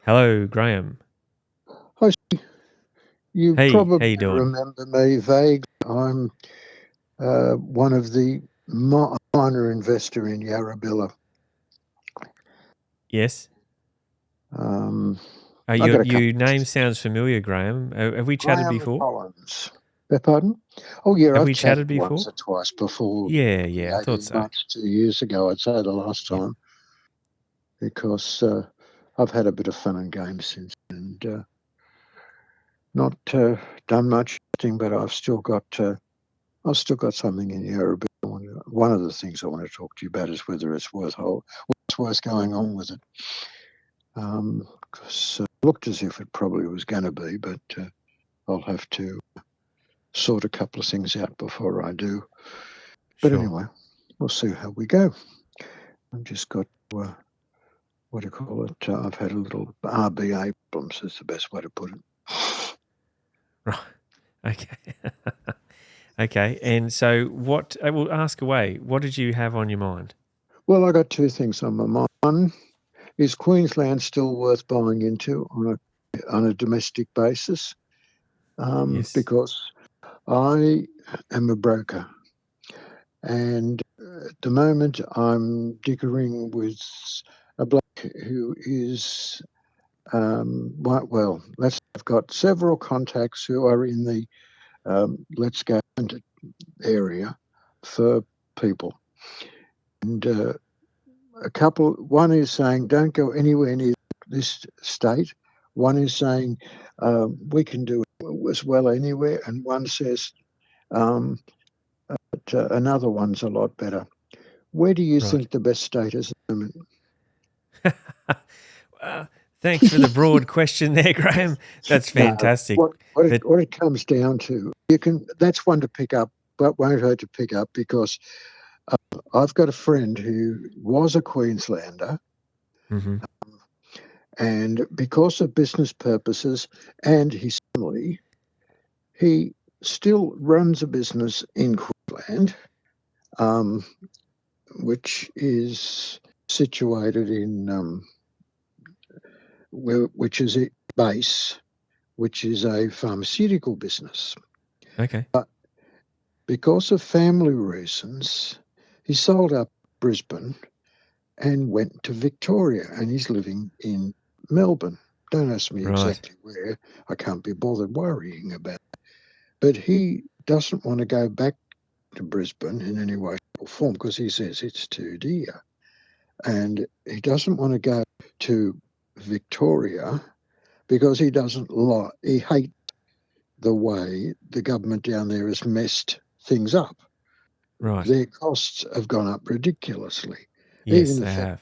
Hello, Graeme. Hi, you Hey, how probably you doing? remember me vaguely. I'm one of the minor investor in Yarrabilla. Yes. Um, I got Your a couple your of name sounds familiar, Graeme. Have we chatted Graham before? Collins. Pardon? Oh, yeah, Have I've we chatted chatted once before? or twice before, Yeah, I thought 18 so. months, 2 years ago, I'd say the last Yep. time, because I've had a bit of fun and games since and not done much thing, but I've still got something in Yarrabilla. One of the things I want to talk to you about is whether it's worth going on with it. Because it looked as if it probably was going to be, but I'll have to sort a couple of things out before I do. But Sure. anyway, we'll see how we go. I've just got, what do you call it? I've had a little RBA problems, is the best way to put it. Right. Okay. Okay. And so what I will ask away, what did you have on your mind? Well, I got two things on my mind. One, is Queensland still worth buying into on a domestic basis? Yes. Because I am a broker, and at the moment I'm dickering with a bloke who is I've got several contacts who are in the let's go into area for people, and one is saying don't go anywhere near this state. One is saying we can do it as well anywhere, and one says um, but another one's a lot better. Where do you Right. think the best state is at the moment? Thanks for the broad question there, Graeme. That's No, fantastic. But what it comes down to, that's one to pick up, but won't hurt to pick up because I've got a friend who was a Queenslander, mhm. and because of business purposes and his family, he still runs a business in Queensland, um, which is situated in which is a base, which is a pharmaceutical business. Okay. But because of family reasons, he sold up Brisbane and went to Victoria, and he's living in Melbourne. Don't ask me Right. exactly where. I can't be bothered worrying about it. But he doesn't want to go back to Brisbane in any way or form because he says it's too dear. And he doesn't want to go to Victoria because he hates the way the government down there has messed things up. Right. Their costs have gone up ridiculously, Yes, even they have.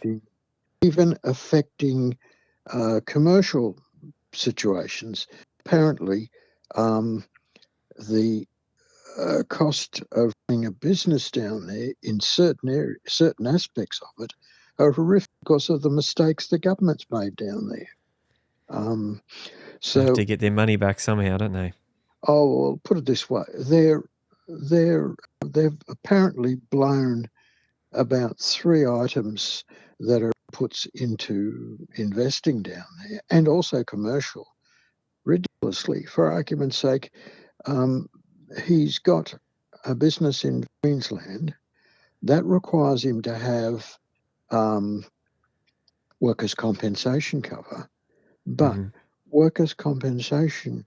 affecting commercial situations. Apparently, um, the cost of running a business down there in certain aspects of it are horrific because of the mistakes the government's made down there. Um, They have so to get their money back somehow, don't they? I'll put it this way: they've apparently blown about three items that are puts into investing down there, and also commercial, ridiculously. For argument's sake, um, he's got a business in Queensland that requires him to have um, workers' compensation cover, but Mhm. workers' compensation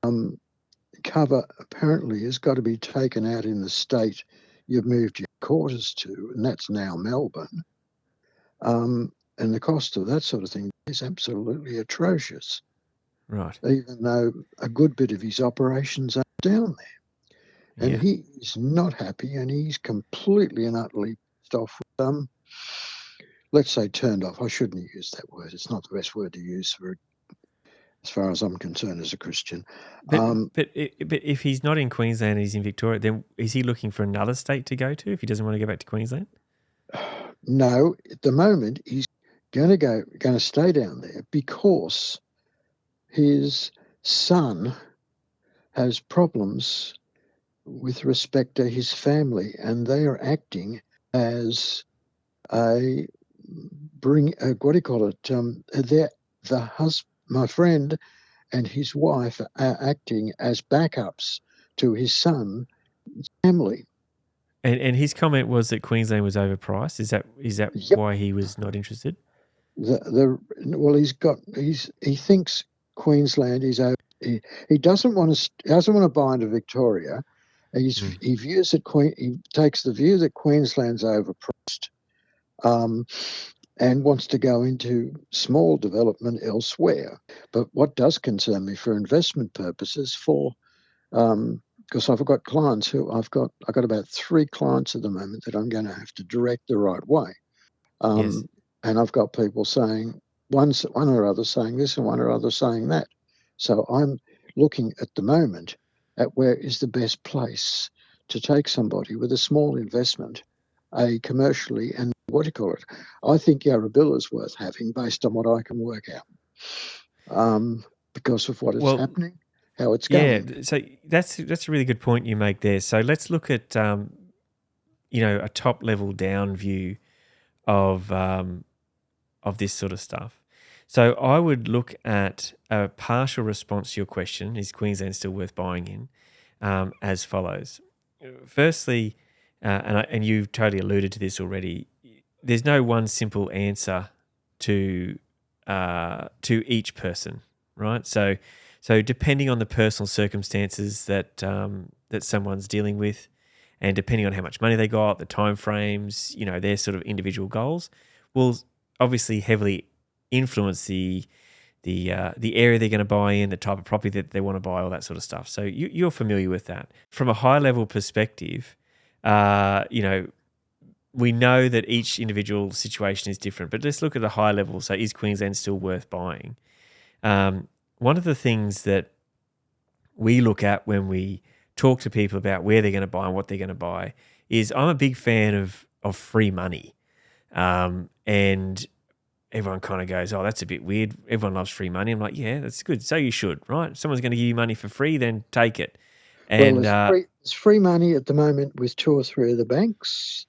um, cover apparently has got to be taken out in the state you've moved your quarters to, and that's now Melbourne. And the cost of that sort of thing is absolutely atrocious, Right. even though a good bit of his operations are down there. And Yeah. he is not happy, and he's completely and utterly pissed off with let's say turned off. I shouldn't use that word. It's not the best word to use for as far as I'm concerned as a Christian. But but if he's not in Queensland and he's in Victoria, then is he looking for another state to go to if he doesn't want to go back to Queensland? No, at the moment he's going to stay down there because his son has problems with respect to his family, and they are acting as a what do you call it? They're my friend and his wife are acting as backups to his son's family. And his comment was that Queensland was overpriced. Is that Yep. why he was not interested? Well, he thinks Queensland is over. He doesn't want to buy into Victoria. He takes the view that Queensland's overpriced, and wants to go into small development elsewhere. But what does concern me for investment purposes, because I've got clients I've got about 3 clients at the moment that I'm going to have to direct the right way. Yes. And I've got people saying one or other saying this and one or other saying that. So I'm looking at the moment at where is the best place to take somebody with a small investment, commercially, and what do you call it? I think Yarrabilla is worth having based on what I can work out, because of what is Well, happening, how it's yeah. going. So that's a really good point you make there. So let's look at a top level down view of this sort of stuff. So I would look at a partial response to your question: is Queensland still worth buying in? As follows. Firstly, and you've totally alluded to this already. There's no one simple answer to each person, right? So depending on the personal circumstances that someone's dealing with, and depending on how much money they got, the time frames, their sort of individual goals, will obviously heavily influence the area they're going to buy in, the type of property that they want to buy, all that sort of stuff. So you're familiar with that. From a high level perspective, we know that each individual situation is different, but let's look at the high level. So is Queensland still worth buying? One of the things that we look at when we talk to people about where they're going to buy and what they're going to buy is I'm a big fan of free money. And everyone kind of goes, oh, that's a bit weird. Everyone loves free money. I'm like, yeah, that's good. So you should, right? If someone's going to give you money for free, then take it. Well, And there's free money at the moment with 2 or 3 of the banks.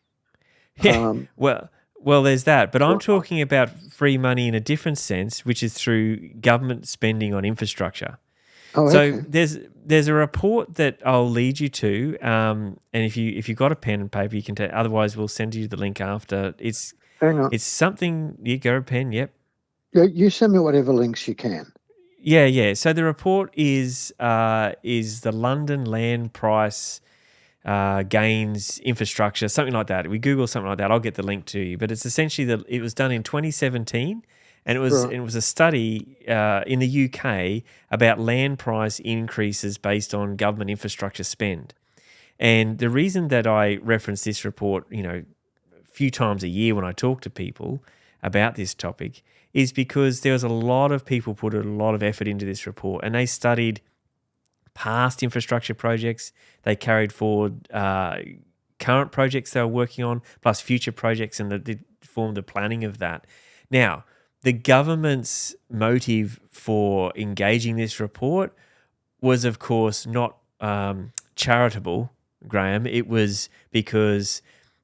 yeah, well, there's that. But I'm talking about free money in a different sense, which is through government spending on infrastructure. Oh, So okay. there's a report that I'll lead you to, and if you've got a pen and paper, you can take. Otherwise, we'll send you the link after. Hang on. It's something. You go a pen. Yep. You send me whatever links you can. Yeah. So the report is the London land price gains infrastructure, something like that. We Google something like that. I'll get the link to you. But it's essentially it was done in 2017, and it was a study in the UK about land price increases based on government infrastructure spend. And the reason that I reference this report, a few times a year when I talk to people about this topic, is because there was a lot of people put a lot of effort into this report, and they studied past infrastructure projects. They carried forward current projects they were working on, plus future projects, and they formed the planning of that. Now, the government's motive for engaging this report was, of course, not charitable, Graeme. It was because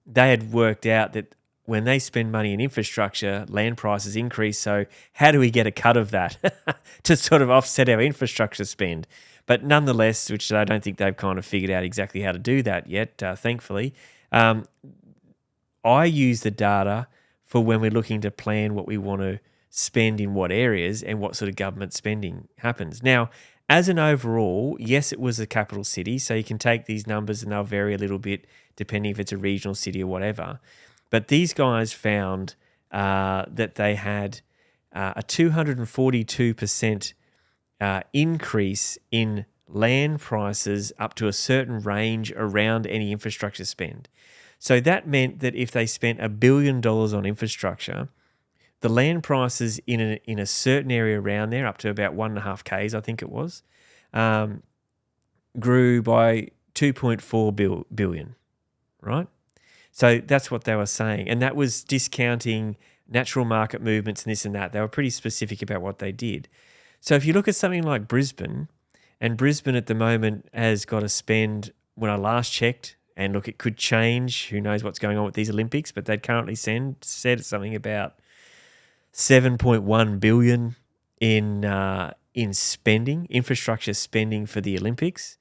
they had worked out that when they spend money in infrastructure, land prices increase. So how do we get a cut of that to sort of offset our infrastructure spend? But nonetheless, which I don't think they've kind of figured out exactly how to do that yet, thankfully, I use the data for when we're looking to plan what we want to spend in what areas and what sort of government spending happens. Now, as an overall, yes, it was a capital city, so you can take these numbers and they'll vary a little bit depending if it's a regional city or whatever. But these guys found that they had a 242% increase in land prices up to a certain range around any infrastructure spend. So that meant that if they spent $1 billion on infrastructure, the land prices in a certain area around there, up to about 1.5 Ks, I think it was, grew by 2.4 billion, right? So that's what they were saying. And that was discounting natural market movements and this and that. They were pretty specific about what they did. So if you look at something like Brisbane, and Brisbane at the moment has got a spend, when I last checked, and look, it could change. Who knows what's going on with these Olympics, but they'd currently said something about 7.1 billion in spending, infrastructure spending for the Olympics,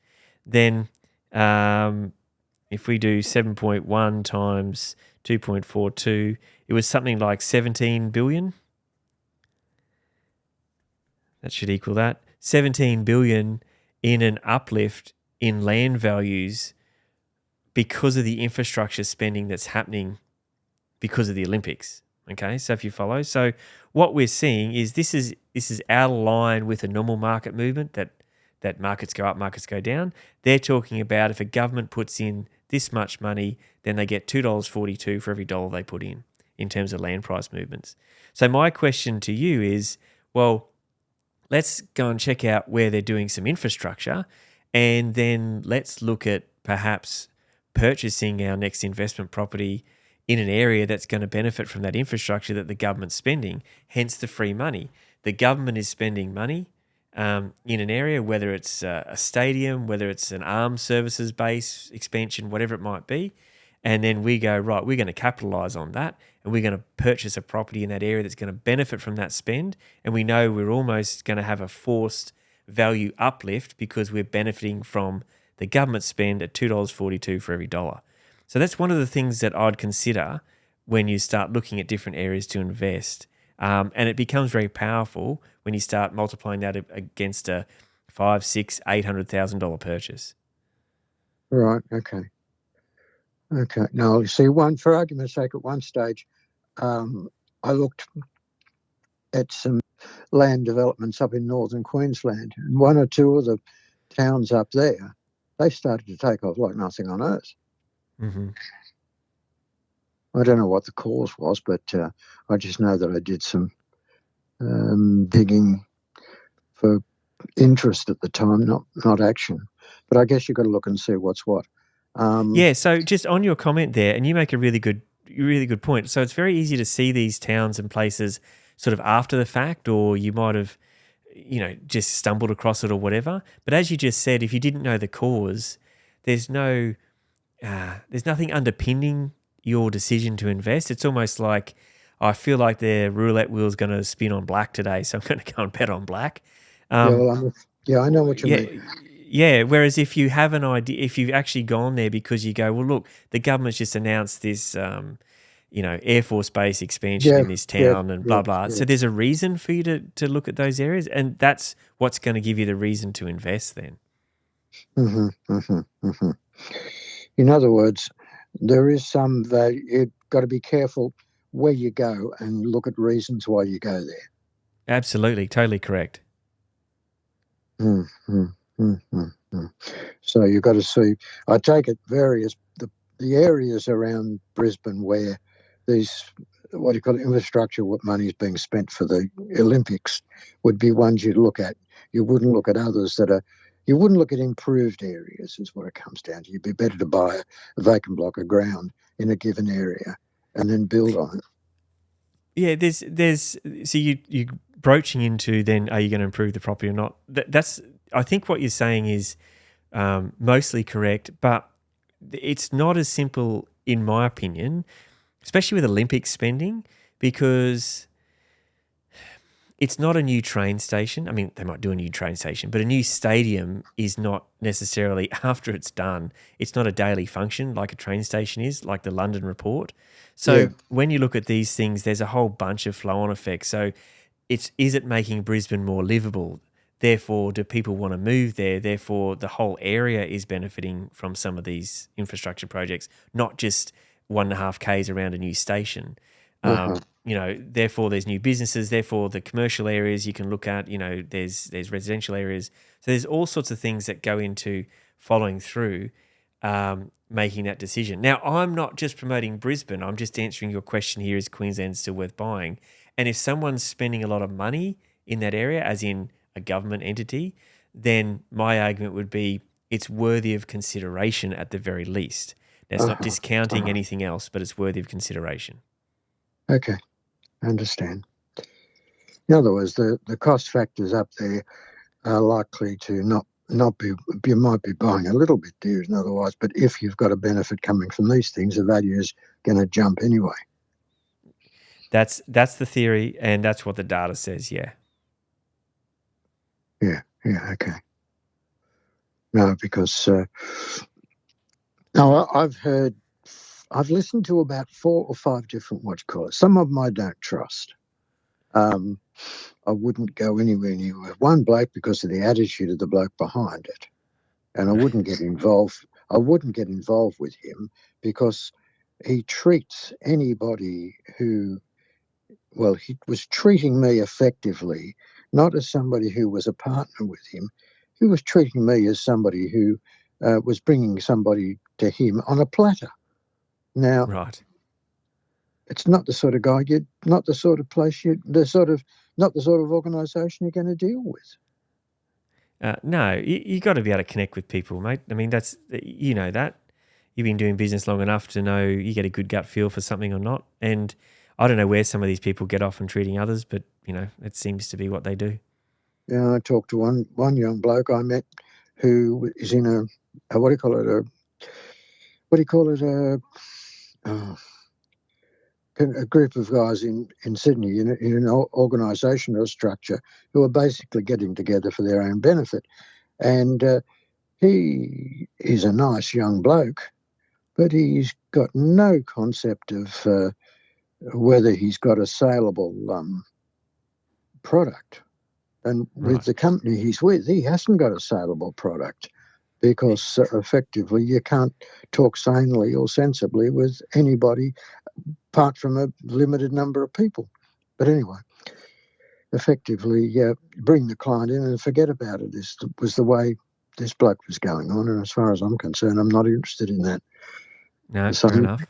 then if we do 7.1 times 2.42, it was something like 17 billion. That should equal that. 17 billion in an uplift in land values because of the infrastructure spending that's happening because of the Olympics. Okay, so if you follow, so what we're seeing is this is out of line with a normal market movement that markets go up, markets go down. They're talking about if a government puts in this much money, then they get $2.42 for every dollar they put in terms of land price movements. So my question to you is, well, let's go and check out where they're doing some infrastructure, and then let's look at perhaps purchasing our next investment property in an area that's going to benefit from that infrastructure that the government's spending, hence the free money. The government is spending money in an area, whether it's a stadium, whether it's an armed services base expansion, whatever it might be, and then we go, right, we're going to capitalise on that, and we're going to purchase a property in that area that's going to benefit from that spend, and we know we're almost going to have a forced value uplift because we're benefiting from the government spend at $2.42 for every dollar. So that's one of the things that I'd consider when you start looking at different areas to invest. And it becomes very powerful when you start multiplying that against a $500,000, $600,000, $800,000 purchase. Right. Okay. Okay. Now, you see, for argument's sake, at one stage, I looked at some land developments up in northern Queensland, and one or two of the towns up there, they started to take off like nothing on earth. Mm-hmm. I don't know what the cause was, but I just know that I did some digging for interest at the time, not action. But I guess you've got to look and see what's what. Yeah, so just on your comment there, and you make a really good point. So it's very easy to see these towns and places sort of after the fact, or you might have, just stumbled across it or whatever. But as you just said, if you didn't know the cause, there's nothing underpinning your decision to invest. It's almost like, I feel like the roulette wheel's going to spin on black today, so I'm going to go and bet on black. I know what you mean. Yeah, whereas if you have an idea, if you've actually gone there because you go, well, look, the government's just announced this, Air Force Base expansion in this town and blah, blah. So there's a reason for you to look at those areas, and that's what's going to give you the reason to invest then. Mm-hmm, mm-hmm, mm-hmm. In other words, there is some value. You've got to be careful where you go and look at reasons why you go there. Absolutely, totally correct. Mm-hmm, mm-hmm, mm-hmm. So you've got to see, I take it the areas around Brisbane where these, what do you call it, infrastructure, what money is being spent for the Olympics would be ones you'd look at. You wouldn't look at others you wouldn't look at improved areas is what it comes down to. You'd be better to buy a vacant block of ground in a given area and then build on it. Yeah, so you broaching into then, are you going to improve the property or not? That's, I think what you're saying is mostly correct, but it's not as simple, in my opinion, especially with Olympic spending, because it's not a new train station. I mean, they might do a new train station, but a new stadium is not necessarily, after it's done, it's not a daily function like a train station is, like the London report. So when you look at these things, there's a whole bunch of flow-on effects. So is it making Brisbane more livable? Therefore, do people want to move there? Therefore, the whole area is benefiting from some of these infrastructure projects, not just 1.5 k's around a new station. Therefore there's new businesses, therefore the commercial areas you can look at, there's residential areas. So there's all sorts of things that go into following through, making that decision. Now, I'm not just promoting Brisbane. I'm just answering your question here, is Queensland still worth buying? And if someone's spending a lot of money in that area, as in a government entity, then my argument would be it's worthy of consideration at the very least. Now, it's not discounting anything else, but it's worthy of consideration. Okay, I understand. In other words, the cost factors up there are likely to not be, you might be buying a little bit dear than otherwise, but if you've got a benefit coming from these things, the value is going to jump anyway. That's the theory, and that's what the data says, yeah. Yeah. Okay. No, because no, I've listened to about 4 or 5 different Some of them I don't trust. Um, I wouldn't go anywhere near with one bloke because of the attitude of the bloke behind it, and I wouldn't get involved. I wouldn't get involved with him because he treats anybody who, well, he was treating me effectively, not as somebody who was a partner with him. He was treating me as somebody who was bringing somebody to him on a platter. Now, Right. it's not the sort of guy not the sort of place not the sort of organisation you're going to deal with. No, you got to be able to connect with people, mate. I mean, that's, you know that. You've been doing business long enough to know you get a good gut feel for something or not. And I don't know where some of these people get off on treating others, but, it seems to be what they do. I talked to one young bloke I met who is in what do you call it? Oh, a group of guys in Sydney in an organisational structure who are basically getting together for their own benefit. And he is a nice young bloke, but he's got no concept of whether he's got a saleable product. And with Right. the company he's with, he hasn't got a saleable product because effectively you can't talk sanely or sensibly with anybody apart from a limited number of people. But anyway, effectively, bring the client in and forget about it was the way this bloke was going on. And as far as I'm concerned, I'm not interested in that. No, So, fair enough.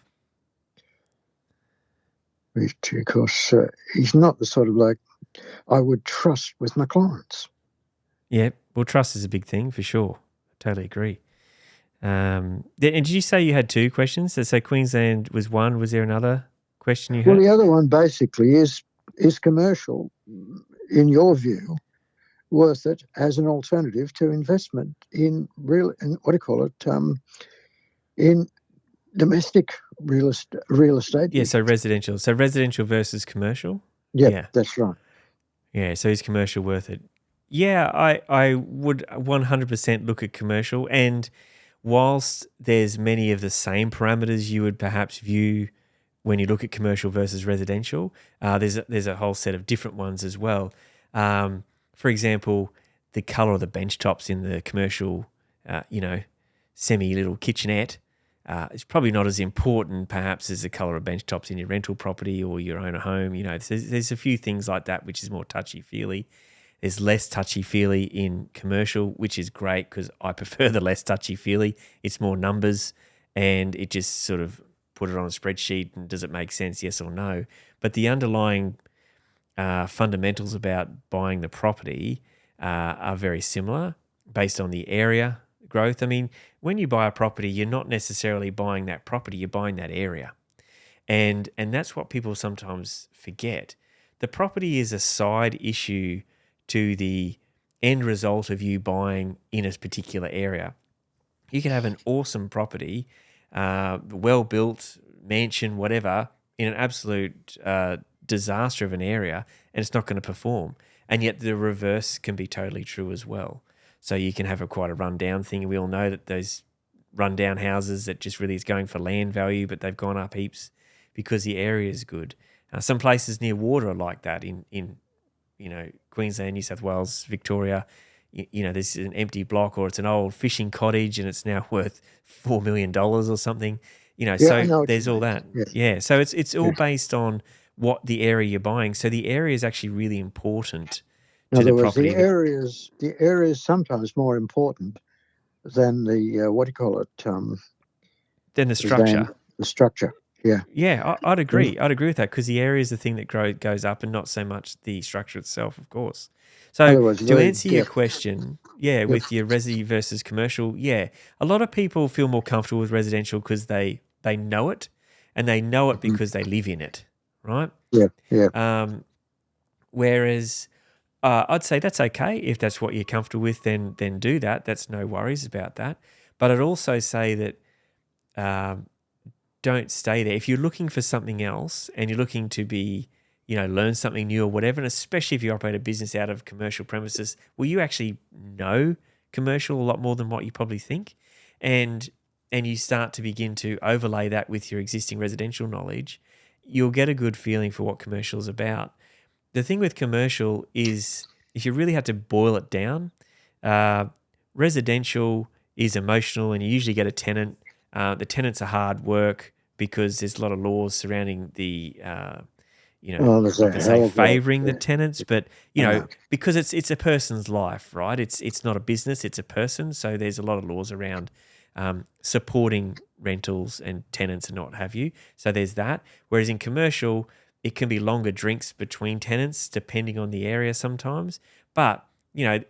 because he's not the sort of bloke I would trust with my clients. Yeah, well, trust is a big thing for sure. Totally agree. And did you say you had 2 questions? So Queensland was one. Was there another question you Well, had? the other one basically is commercial, in your view, worth it as an alternative to investment in what do you call it, in domestic real estate? Yeah, so residential. So residential versus commercial? Yep, Yeah. that's right. Yeah, so is commercial worth it? Yeah, I would 100% look at commercial. And whilst there's many of the same parameters you would perhaps view when you look at commercial versus residential, there's a whole set of different ones as well. For example, the color of the bench tops in the commercial, semi little kitchenette is probably not as important perhaps as the color of bench tops in your rental property or your own home. There's a few things like that which is more touchy-feely. There's less touchy-feely in commercial, which is great because I prefer the less touchy-feely. It's more numbers and it just sort of put it on a spreadsheet and does it make sense, yes or no? But the underlying fundamentals about buying the property are very similar based on the area growth. I mean, when you buy a property, you're not necessarily buying that property, you're buying that area. And that's what people sometimes forget. The property is a side issue to the end result of you buying in a particular area. You can have an awesome property, well built mansion, whatever, in an absolute disaster of an area, and it's not going to perform. And yet the reverse can be totally true as well. So you can have quite a rundown thing. We all know that those rundown houses that just really is going for land value, but they've gone up heaps because the area is good. Some places near water are like that in Queensland, New South Wales, Victoria. There's an empty block or it's an old fishing cottage and it's now worth $4 million or something. Yeah, I So know what you there's all mean. that. Yeah, Yeah. So it's all yeah. based on what the area you're buying. So the area is actually really important In to the other words, property. the area is sometimes more important than the what do you call it? Then the Than structure. the structure. Yeah. Yeah, I'd Yeah. agree. I'd agree with that because the area is the thing that goes up and not so much the structure itself, of course. So Otherwise, to very answer your deaf. question, yeah, Yep. with your resi versus commercial, yeah, a lot of people feel more comfortable with residential because they know it and they know it Mhm. because they live in it, right? Yeah. Yeah. Whereas I'd say that's okay if that's what you're comfortable with, then do that. That's no worries about that. But I'd also say that um, don't stay there. If you're looking for something else and you're looking to be, learn something new or whatever. And especially if you operate a business out of commercial premises, well, you actually know commercial a lot more than what you probably think. And you start to begin to overlay that with your existing residential knowledge, you'll get a good feeling for what commercial is about. The thing with commercial is, if you really had to boil it down, uh, residential is emotional, and you usually get a tenant. The tenants are hard work because there's a lot of laws surrounding There's not a going to say hell of a lot. favouring the tenants, but I know. because it's a person's life, right? It's not a business; it's a person. So there's a lot of laws around supporting rentals and tenants and what have you. So there's that. Whereas in commercial, it can be longer drinks between tenants depending on the area sometimes. But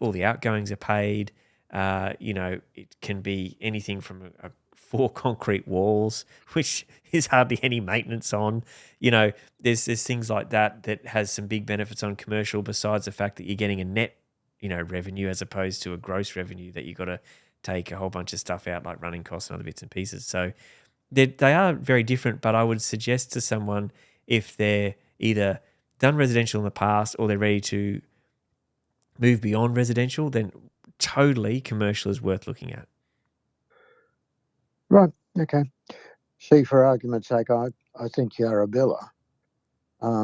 all the outgoings are paid. It can be anything from a 4 concrete walls, which is hardly any maintenance on. There's things like that has some big benefits on commercial, besides the fact that you're getting a net, revenue as opposed to a gross revenue that you got to take a whole bunch of stuff out, like running costs and other bits and pieces. So they are very different, but I would suggest to someone, if they're either done residential in the past or they're ready to move beyond residential, then totally commercial is worth looking at. Right. Okay. See, for argument's sake, I think Yarrabilla,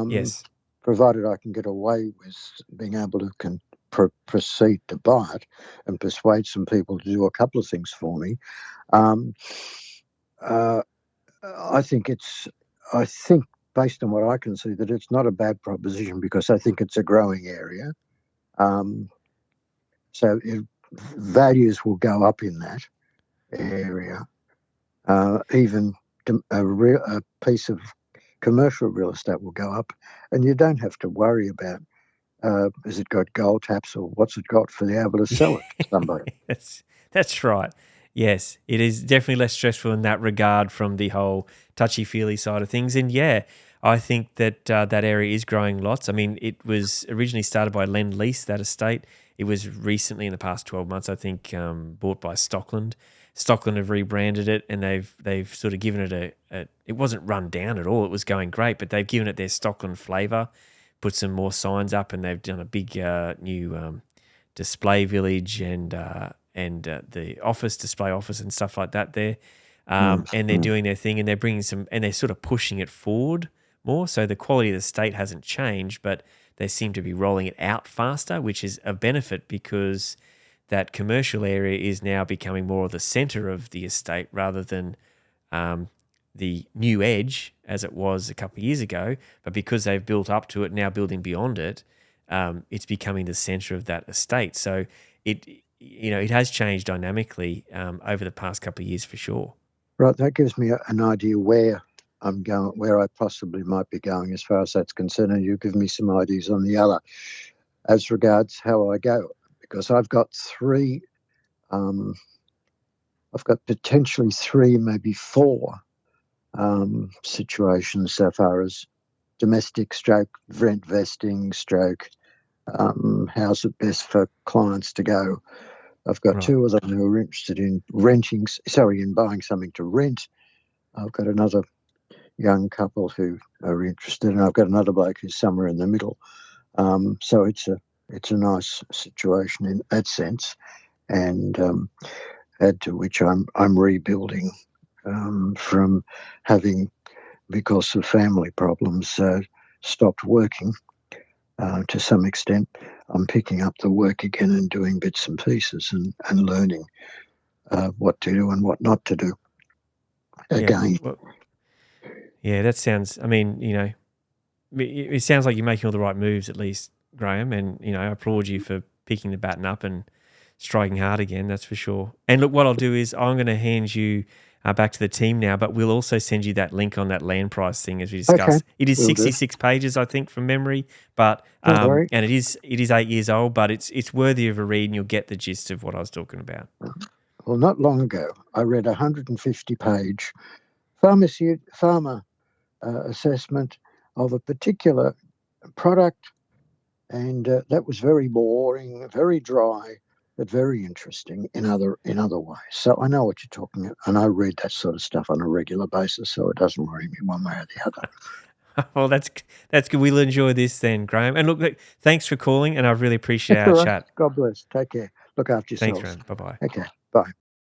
Yes. provided I can get away with being able to proceed to buy it and persuade some people to do a couple of things for me. I think based on what I can see, that it's not a bad proposition, because I think it's a growing area. So values will go up in that area. Even a piece of commercial real estate will go up, and you don't have to worry about has it got gold taps or what's it got, for the able to sell it to somebody. That's right. Yes, it is definitely less stressful in that regard from the whole touchy-feely side of things. And yeah, I think that that area is growing lots. I mean, it was originally started by Lend Lease, that estate. It was recently, in the past 12 months, I think, bought by Stockland. Stockland have rebranded it, and they've sort of given it it wasn't run down at all. It was going great, but they've given it their Stockland flavour, put some more signs up, and they've done a big new display village and the display office and stuff like that there. And they're doing their thing, and they're bringing and they're sort of pushing it forward more. So the quality of the state hasn't changed, but they seem to be rolling it out faster, which is a benefit, because that commercial area is now becoming more of the centre of the estate rather than the new edge as it was a couple of years ago. But because they've built up to it, now building beyond it, it's becoming the centre of that estate. So it has changed dynamically over the past couple of years for sure. Right, that gives me an idea where I'm going, where I possibly might be going as far as that's concerned, and you give me some ideas on the other as regards how I go, because I've got potentially three, maybe four situations so far as domestic stroke rent vesting stroke how's it best for clients to go. I've got two of them who are interested in in buying something to rent. I've got another young couple who are interested, and I've got another bloke who's somewhere in the middle. So it's a nice situation in that sense, and add to which I'm rebuilding from having, because of family problems, stopped working to some extent. I'm picking up the work again and doing bits and pieces and learning what to do and what not to do again. Yeah, that sounds, I mean, it sounds like you're making all the right moves, at least, Graeme, and, I applaud you for picking the baton up and striking hard again, that's for sure. And look, what I'll do is I'm going to hand you back to the team now, but we'll also send you that link on that land price thing as we discussed. Okay, it is 66 pages, I think, from memory, but and it is 8 years old, but it's worthy of a read, and you'll get the gist of what I was talking about. Well, not long ago, I read a 150-page farmer assessment of a particular product, and that was very boring, very dry, but very interesting in other ways. So I know what you're talking about, and I read that sort of stuff on a regular basis, so it doesn't worry me one way or the other. Well, that's good. We'll enjoy this then, Graham. And look, thanks for calling, and I really appreciate That's our all right. chat. God bless. Take care. Look after Thanks, yourselves. Graham. Bye bye. Okay. Bye.